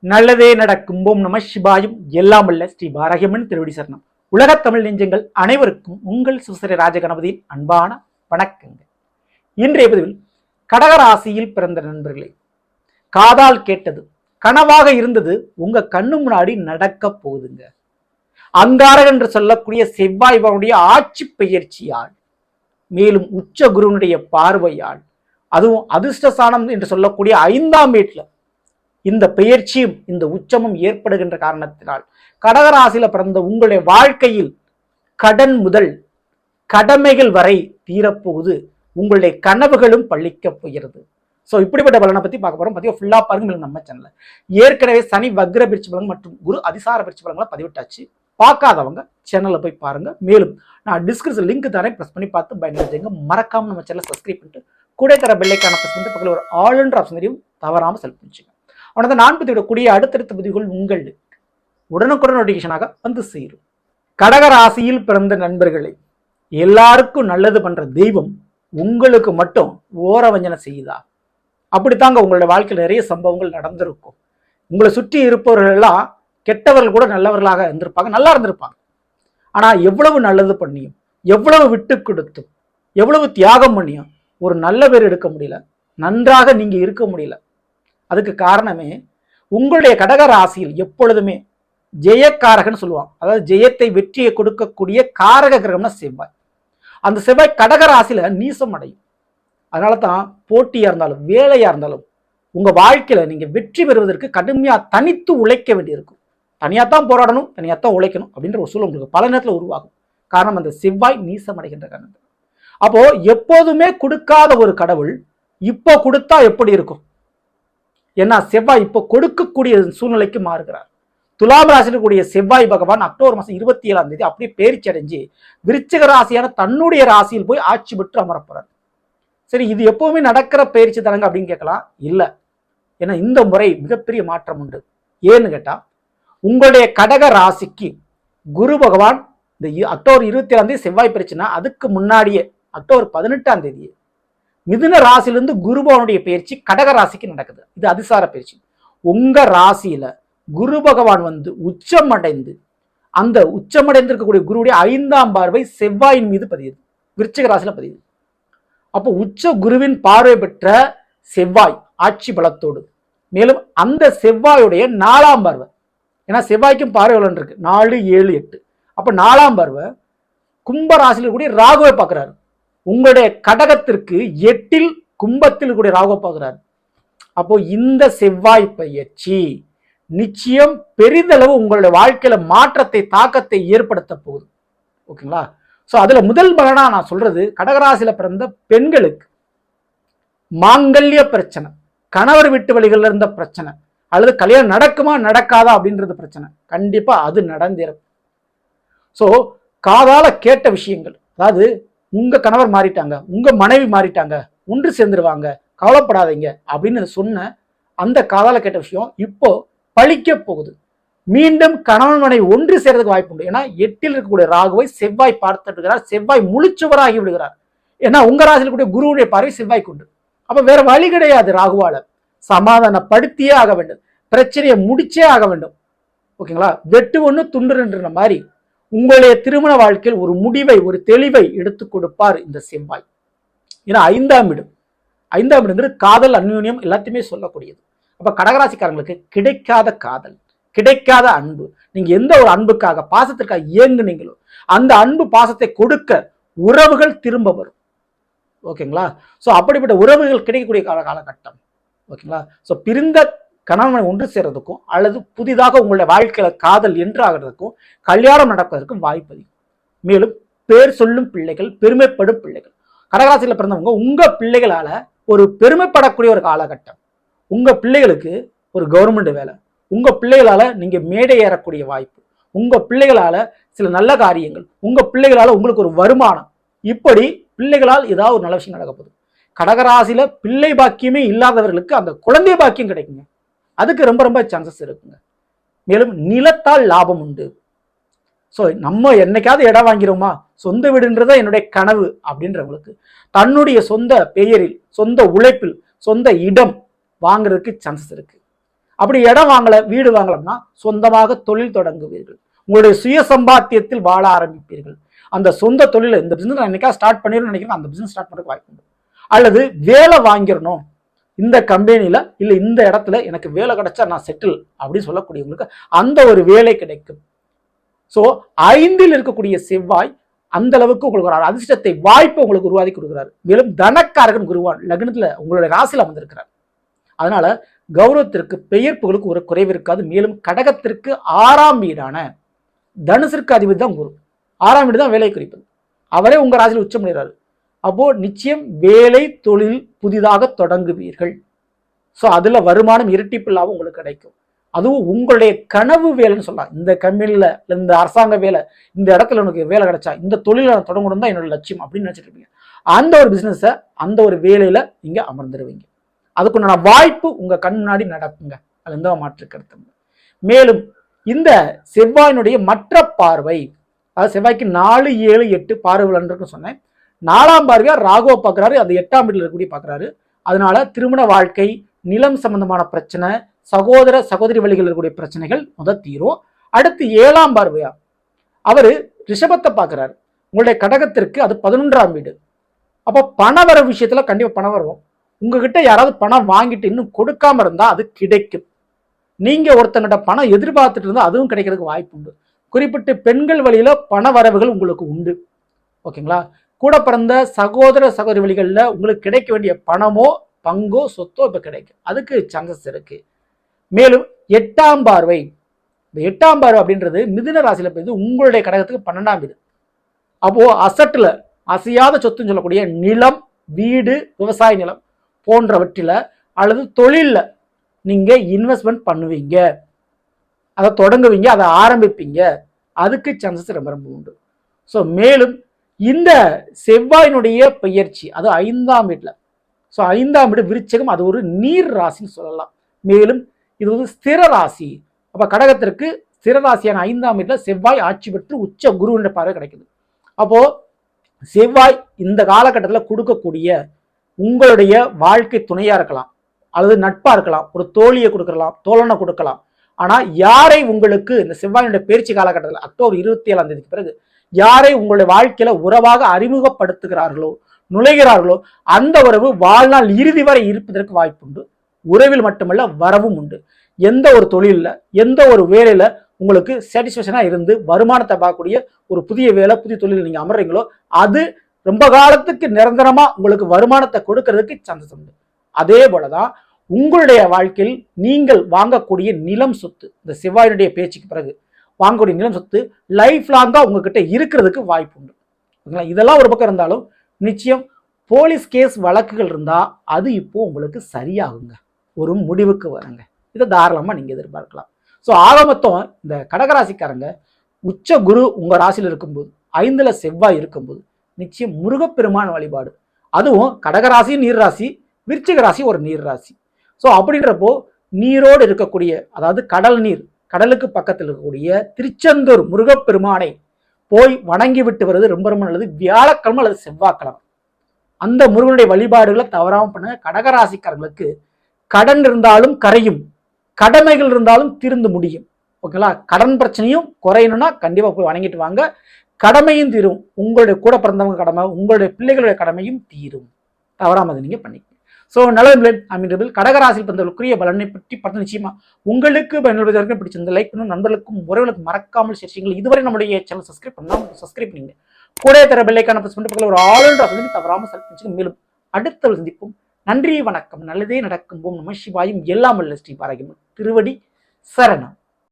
நல்லதே நடக்கும். ஓம் நம சிவாயும். எல்லாம் அல்ல ஸ்ரீ பாரகியம்மன் திருவடி சரணம். உலகத் தமிழ் நெஞ்சங்கள் அனைவருக்கும் உங்கள் சிவசரி ராஜகணபதியின் அன்பான வணக்கங்கள். இன்றைய பதிவில் கடகராசியில் பிறந்த நண்பர்களே, காதால் கேட்டது கனவாக இருந்தது உங்க கண்ணு முன்னாடி நடக்க போகுதுங்க. அங்காரகன் என்று சொல்லக்கூடிய செவ்வாய் பகவானுடைய ஆட்சி பெயர்ச்சியால், மேலும் உச்ச குருவனுடைய பார்வையால், அதுவும் அதிர்ஷ்டஸ்தானம் என்று சொல்லக்கூடிய 5ஆம் வீட்டுல இந்த பெயர்ச்சியும் இந்த உச்சமும் ஏற்படுகின்ற காரணத்தினால் கடகராசியில பிறந்த உங்களுடைய வாழ்க்கையில் கடன் முதல் கடமைகள் வரை தீரப்போகுது. உங்களுடைய கனவுகளும் பழிக்கப் போகிறது. ஸோ இப்படிப்பட்ட பலனை பத்தி பார்க்க போறோம். பத்தி ஃபுல்லா பாருங்க நம்ம சேனல்ல. ஏற்கனவே சனி வக்ர பிரிச்சு பலன் மற்றும் குரு அதிசார பிரிச்சு பலன்களை பதிவிட்டாச்சு. பார்க்காதவங்க சேனல்ல போய் பாருங்க. மேலும் நான் டிஸ்கிரிப்ஷன் லிங்க் தரேன், பிரஸ் பண்ணி பார்த்து பயன்படுத்துங்க. மறக்காம நம்ம சேனலை சப்ஸ்கிரைப் பண்ணிட்டு கூட தர பெல்லைக்கான பிரஸ் பண்ணிட்டு பக்கத்தில் ஒரு ஆல் என்ற ஆப்ஷன் தெரியும், தவறாம செலக்ட் பண்ணிச்சுங்க. அவனது நான் பதிவிடக்கூடிய அடுத்தடுத்த பதிவுகள் உங்களுக்கு உடனுக்குடன் நோட்டிபிகேஷனாக வந்து சேரும். கடகராசியில் பிறந்த நண்பர்களே, எல்லாருக்கும் நல்லது பண்ற தெய்வம் உங்களுக்கு மட்டும் ஓரவஞ்சனை செய்யுதா? அப்படித்தாங்க உங்களுடைய வாழ்க்கையில் நிறைய சம்பவங்கள் நடந்திருக்கும். உங்களை சுற்றி இருப்பவர்கள் எல்லாம் கெட்டவர்கள் கூட நல்லவர்களாக இருந்திருப்பாங்க, நல்லா இருந்திருப்பாங்க. ஆனா எவ்வளவு நல்லது பண்ணியும், எவ்வளவு விட்டு கொடுத்தும், எவ்வளவு தியாகம் பண்ணியும் ஒரு நல்ல பேர் எடுக்க முடியல, நன்றாக நீங்க இருக்க முடியல. அதுக்கு காரணமே உங்களுடைய கடக ராசியில் எப்பொழுதுமே ஜெயக்காரகன்னு சொல்லுவாங்க. அதாவது ஜெயத்தை வெற்றியை கொடுக்கக்கூடிய காரக கிரகம்னா செவ்வாய். அந்த செவ்வாய் கடக ராசியில நீசம் அடையும். அதனால தான் போட்டியா இருந்தாலும் வேலையா இருந்தாலும் உங்க வாழ்க்கையில நீங்க வெற்றி பெறுவதற்கு கடுமையா தனித்து உழைக்க வேண்டியிருக்கும். தனியாத்தான் போராடணும், தனியாத்தான் உழைக்கணும் அப்படின்ற ஒரு சூழல் உங்களுக்கு பல நேரத்தில் உருவாகும். காரணம் அந்த செவ்வாய் நீசம் அடைகின்ற காரணம். அப்போ எப்போதுமே கொடுக்காத ஒரு கடவுள் இப்போ கொடுத்தா எப்படி இருக்கும்? ஏன்னா செவ்வாய் இப்போ கொடுக்கக்கூடிய சூழ்நிலைக்கு மாறுகிறார். துலாம் ராசியில் கூடிய செவ்வாய் பகவான் அக்டோபர் மாதம் 27ஆம் தேதி அப்படியே பேர்ச்சி அடைஞ்சு விருச்சிக ராசியான தன்னுடைய ராசியில் போய் ஆட்சி பெற்று அமரப்படுறார். சரி, இது எப்பவுமே நடக்கிற பயிற்சி தரங்க அப்படின்னு கேட்கலாம். இல்லை, ஏன்னா இந்த முறை மிகப்பெரிய மாற்றம் உண்டு. ஏன்னு கேட்டா, உங்களுடைய கடக ராசிக்கு குரு பகவான் இந்த அக்டோபர் 27ஆம் தேதி செவ்வாய் பயிற்சினா அதுக்கு முன்னாடியே அக்டோபர் 18ஆம் தேதி மிதுன ராசியிலிருந்து குரு பகவானுடைய பயிற்சி கடக ராசிக்கு நடக்குது. இது அதிசார பயிற்சி. உங்க ராசியில குரு பகவான் வந்து உச்சமடைந்து அந்த உச்சமடைந்திருக்கக்கூடிய குருவுடைய 5ஆம் பார்வை செவ்வாயின் மீது பதியுது, விருச்சிக ராசியில பதியுது. அப்போ உச்ச குருவின் பார்வை பெற்ற செவ்வாய் ஆட்சி பலத்தோடு, மேலும் அந்த செவ்வாயுடைய 4ஆம் பார்வை, ஏன்னா செவ்வாய்க்கும் பார்வை இருக்கு 4, 7, 8. அப்ப 4ஆம் பார்வை கும்ப ராசியில் கூடிய ராகுவை பார்க்கிறாரு. உங்களுடைய கடகத்திற்கு 8இல் கும்பத்தில் கூடிய ராகுவை பார்க்கிறாரு. அப்போ இந்த செவ்வாய் பயிற்சி நிச்சயம் பெரிதளவு உங்களுடைய வாழ்க்கையில மாற்றத்தை தாக்கத்தை ஏற்படுத்த போகுது. ஓகேங்களா? ஸோ அதுல முதல் பலனா நான் சொல்றது, கடகராசியில பிறந்த பெண்களுக்கு மாங்கல்ய பிரச்சனை, கணவர் வீட்டு வழிகள்ல இருந்த பிரச்சனை, அல்லது கல்யாணம் நடக்குமா நடக்காதா அப்படின்றது பிரச்சனை, கண்டிப்பா அது நடந்தேறும். ஸோ காதால கேட்ட விஷயங்கள், அதாவது உங்க கணவர் மாறிட்டாங்க, உங்க மனைவி மாறிட்டாங்க, ஒன்று சேர்ந்துருவாங்க, கவலைப்படாதீங்க அப்படின்னு சொன்ன அந்த காதால கேட்ட விஷயம் இப்போ பழிக்க போகுது. மீண்டும் கணவன் மனைவி ஒன்று சேர்றதுக்கு வாய்ப்பு உண்டு. ஏன்னா 8இல் இருக்கக்கூடிய ராகுவை செவ்வாய் பார்த்துட்டு இருக்கிறார். செவ்வாய் முழுச்சுவராகி விடுகிறார். ஏன்னா உங்க ராசியில் கூடிய குருவுடைய பார்வை செவ்வாய்க்கு உண்டு. அப்ப வேற வழி கிடையாது. ராகுவால சமாதானப்படுத்தியே ஆக வேண்டும், பிரச்சனையை முடிச்சே ஆக வேண்டும். ஓகேங்களா? வெட்டு ஒண்ணு துண்டுன்ற மாதிரி உங்களுடைய திருமண வாழ்க்கையில் ஒரு முடிவை, ஒரு தெளிவை எடுத்து கொடுப்பார் இந்த செவ்வாய். ஏன்னா 5ஆம் இடம் காதல், அந்யோன்யம் எல்லாத்தையுமே சொல்லக்கூடியது. அப்ப கடகராசிக்காரங்களுக்கு கிடைக்காத காதல், கிடைக்காத அன்பு, நீங்க எந்த ஒரு அன்புக்காக பாசத்திற்காக இயங்குனீங்களோ அந்த அன்பு பாசத்தை கொடுக்க உறவுகள் திரும்ப வரும். ஓகேங்களா? ஸோ அப்படிப்பட்ட உறவுகள் கிடைக்கக்கூடிய காலகட்டம். ஓகேங்களா? ஸோ பிரிந்த கணவனை ஒன்று சேர்றதுக்கும் அல்லது புதிதாக உங்களுடைய வாழ்க்கையில காதல் என்று ஆகிறதுக்கும் கல்யாணம் நடப்பதற்கும் வாய்ப்பு அதிகம். மேலும் பேர் சொல்லும் பிள்ளைகள், பெருமைப்படும் பிள்ளைகள், கடகராசியில பிறந்தவங்க உங்க பிள்ளைகளால ஒரு பெருமைப்படக்கூடிய ஒரு காலகட்டம். உங்க பிள்ளைகளுக்கு ஒரு கவர்மெண்ட் வேலை, உங்க பிள்ளைகளால நீங்க மேடை ஏறக்கூடிய வாய்ப்பு, உங்க பிள்ளைகளால சில நல்ல காரியங்கள், உங்க பிள்ளைகளால உங்களுக்கு ஒரு வருமானம், இப்படி பிள்ளைகளால் ஏதாவது ஒரு நல்ல விஷயம் நடக்க போகுது. கடகராசியில பிள்ளை பாக்கியமே இல்லாதவர்களுக்கு அந்த குழந்தை பாக்கியம் கிடைக்குங்க. அதுக்கு ரொம்ப ரொம்ப சான்சஸ் இருக்குங்க. மேலும் நிலத்தால் லாபம் உண்டு. ஸோ நம்ம என்னைக்காவது இடம் வாங்கிறோமா, சொந்த வீடுன்றத என்னுடைய கனவு அப்படின்றவங்களுக்கு தன்னுடைய சொந்த பெயரில், சொந்த உழைப்பில், சொந்த இடம் வாங்குறதுக்கு சான்சஸ் இருக்கு. அப்படி இடம் வாங்கல, வீடு வாங்கலன்னா சொந்தமாக தொழில் தொடங்குவீர்கள். உங்களுடைய சுய சம்பாத்தியத்தில் வாழ ஆரம்பிப்பீர்கள். அந்த சொந்த தொழில இந்த பிசினஸ் நான் என்னைக்கா ஸ்டார்ட் பண்ணிடணும்னு நினைக்கிறேன், அந்த பிசினஸ் ஸ்டார்ட் பண்ணுறதுக்கு வாய்ப்பு உண்டு. அல்லது வேலை வாங்கிடணும், இந்த கம்பெனியில இல்ல இந்த இடத்துல எனக்கு வேலை கிடைச்சா நான் செட்டில் அப்படின்னு சொல்லக்கூடியவங்களுக்கு அந்த ஒரு வேலை கிடைக்கும். ஸோ 5ல் இருக்கக்கூடிய செவ்வாய் அந்த அளவுக்கு உங்களுக்கு ஒரு அதிர்ஷ்டத்தை வாய்ப்பு உங்களுக்கு உருவாக்கி கொடுக்குறாரு. மேலும் தனக்காரகன் குருவான் லக்னத்துல உங்களுடைய ராசியில வந்திருக்கிறார். அதனால கௌரவத்திற்கு பெயர் புகழுக்கு ஒரு குறைவு இருக்காது. மேலும் கடகத்திற்கு 6ஆம் வீடான தனுசிற்கு அதிபதி தான் குரு. 6ஆம் வீடு தான் வேலை குறிப்பது. அவரே உங்க ராசியில் உச்சம் பண்ணிடுறாரு. அப்போ நிச்சயம் வேலை தொழில் புதிதாக தொடங்குவீர்கள். ஸோ அதுல வருமானம் இரட்டிப்பு லாபம் உங்களுக்கு கிடைக்கும். அதுவும் உங்களுடைய கனவு வேலைன்னு சொல்லலாம். இந்த கம்பெனியில இந்த அரசாங்க வேலை, இந்த இடத்துல உனக்கு வேலை கிடைச்சா இந்த தொழிலை தொடங்கணும் தான் என்னோட லட்சியம் அப்படின்னு நினைச்சிட்டு இருப்பீங்க. அந்த ஒரு பிசினஸை அந்த ஒரு வேலையில நீங்க அமர்ந்துருவீங்க. அதுக்குண்டான வாய்ப்பு உங்க கண் முன்னாடி நடக்குங்க. அது எந்த மாற்று கருத்து. மேலும் இந்த செவ்வாயினுடைய மற்ற பார்வை, அதாவது செவ்வாய்க்கு 4, 7, 8 பார்வைன்னு சொன்னேன். 4ஆம் பார்வையா ராகுவை பார்க்குறாரு, அந்த 8ஆம் வீட்டில் இருக்கக்கூடிய பார்க்குறாரு. அதனால திருமண வாழ்க்கை, நிலம் சம்பந்தமான பிரச்சனை, சகோதர சகோதரி வழிகள் இருக்கக்கூடிய பிரச்சனைகள் முதல் தீரும். அடுத்து 7ஆம் பார்வையா அவரு ரிஷபத்தை பார்க்குறாரு, உங்களுடைய கடகத்திற்கு, அது 11ஆம் வீடு. அப்போ பண வர விஷயத்துல கண்டிப்பா பணம் வரும். உங்ககிட்ட யாராவது பணம் வாங்கிட்டு இன்னும் கொடுக்காம இருந்தா அது கிடைக்கும். நீங்க ஒருத்தங்கிட்ட பணம் எதிர்பார்த்துட்டு இருந்தா அதுவும் கிடைக்கிறதுக்கு வாய்ப்பு உண்டு. குறிப்பிட்ட பெண்கள் வழியில பண வரவுகள் உங்களுக்கு உண்டு. ஓகேங்களா? கூட பிறந்த சகோதர சகோதரி வழிகளில் உங்களுக்கு கிடைக்க வேண்டிய பணமோ பங்கோ சொத்தோ இப்ப கிடைக்கும். அதுக்கு சான்சஸ் இருக்கு. மேலும் 8ஆம் பார்வை, இந்த 8ஆம் பார்வை அப்படின்றது மிதுன ராசியில போய் உங்களுடைய கடகத்துக்கு 12ஆம் வீடு. அப்போ அசட்டுல அசையாத சொத்துன்னு சொல்லக்கூடிய நிலம், வீடு, விவசாய நிலம் போன்றவற்றில அல்லது தொழில நீங்க இன்வெஸ்ட்மெண்ட் பண்ணுவீங்க, அதை தொடங்குவீங்க, அதை ஆரம்பிப்பீங்க. அதுக்கு சான்சஸ் ரொம்ப ரொம்ப உண்டு. ஸோ மேலும் இந்த செவ்வாயினுடைய பெயர்ச்சி அது 5ஆம் வீட்டில். ஸோ 5ஆம் வீடு விருச்சகம், அது ஒரு நீர் ராசின்னு சொல்லலாம். மேலும் இது வந்து ஸ்திர ராசி. அப்போ கடகத்திற்கு ஸ்திர ராசியான 5ஆம் வீட்டில் செவ்வாய் ஆட்சி பெற்று உச்ச குரு என்ற பார்வை கிடைக்குது. அப்போ செவ்வாய் இந்த காலகட்டத்தில் கொடுக்கக்கூடிய உங்களுடைய வாழ்க்கை துணையா இருக்கலாம், அல்லது நட்பா இருக்கலாம், ஒரு தோழியை கொடுக்கலாம், தோழனை கொடுக்கலாம். ஆனா யாரை உங்களுக்கு இந்த செவ்வாயினுடைய பயிற்சி காலகட்டத்தில் அக்டோபர் 27ஆம் தேதிக்கு பிறகு யாரை உங்களுடைய வாழ்க்கையில உறவாக அறிமுகப்படுத்துகிறார்களோ, நுழைகிறார்களோ, அந்த உறவு வாழ்நாள் இறுதி வரை இருப்பதற்கு வாய்ப்பு உண்டு. உறவில் மட்டுமல்ல வரவும் உண்டு. எந்த ஒரு தொழில, எந்த ஒரு வேலையில உங்களுக்கு சாட்டிஸ்பேக்ஷனா இருந்து வருமானத்தை பார்க்கக்கூடிய ஒரு புதிய வேலை, புதிய தொழில் நீங்க அமர்றீங்களோ அது ரொம்ப காலத்துக்கு நிரந்தரமா உங்களுக்கு வருமானத்தை கொடுக்கறதுக்கு சான்சஸ் உண்டு. அதே போலதான் உங்களுடைய வாழ்க்கையில் நீங்கள் வாங்கக்கூடிய நிலம் சொத்து, இந்த செவ்வாயினுடைய பேச்சுக்கு பிறகு வாங்கக்கூடிய நிலம் சொத்து லைஃப் லாங்கா உங்ககிட்ட இருக்கிறதுக்கு வாய்ப்பு உண்டு. இதெல்லாம் ஒரு பக்கம் இருந்தாலும் நிச்சயம் போலீஸ் கேஸ் வழக்குகள் இருந்தா அது இப்போ உங்களுக்கு சரியாகுங்க, ஒரு முடிவுக்கு வருங்க. இதை தாராளமா நீங்க எதிர்பார்க்கலாம். ஸோ ஆக மொத்தம் இந்த கடகராசிக்காரங்க உச்ச குரு உங்க ராசியில் இருக்கும்போது, 5ல் செவ்வாய் இருக்கும்போது நிச்சயம் முருகப்பெருமான் வழிபாடு, அதுவும் கடகராசி நீர் ராசி, விருச்சிக ராசி ஒரு நீர் ராசி. ஸோ அப்படின்றப்போ நீரோடு இருக்கக்கூடிய, அதாவது கடல் நீர், கடலுக்கு பக்கத்தில் இருக்கக்கூடிய திருச்செந்தூர் முருகப்பெருமானை போய் வணங்கி விட்டு வருவது ரொம்ப ரொம்ப நல்லது. வியாழக்கிழமை அல்லது செவ்வாய்க்கிழமை அந்த முருகனுடைய வழிபாடுகளை தவறாம பண்ணுங்க. கடகராசிக்காரர்களுக்கு கடன் இருந்தாலும் கரையும், கடமைகள் இருந்தாலும் தீர்ந்து முடியும். ஓகேங்களா? கடன் பிரச்சனையும் குறையணும்னா கண்டிப்பா போய் வணங்கிட்டு வாங்க. கடமையும் தீரும், உங்களுடைய கூட பிறந்தவங்க கடமை, உங்களுடைய பிள்ளைகளுடைய கடமையும் தீரும். தவறாம அதை நீங்க பண்ணிக்க. ஸோ நல்லது அமீன்றபிள் கடகராசி பந்தவர்களுக்குரிய பலனை பற்றி பார்த்து நிச்சயமா உங்களுக்கு பயனுள்ளதாக பிடிச்சிருந்த லைக் பண்ணும், நண்பர்களுக்கும் உறவுகளுக்கும் மறக்காமல் சேர்ச்சிங்கள். இதுவரை நம்முடைய சேனல் சப்ஸ்கிரைப் பண்ணாம சப்ஸ்கிரைப் பண்ணுங்க. கூட தர பெல்லைக்கான பிரஸ் பண்ணி ஒரு ஆளுநர் தவறாமல் செலுத்தி. மேலும் அடுத்த சந்திப்போம். நன்றி, வணக்கம். நல்லதே நடக்கும். ஓம் நம சிவாயும். எல்லாம் வல்ல ஸ்ரீ பாரகியம்மன் திருவடி சரணம்.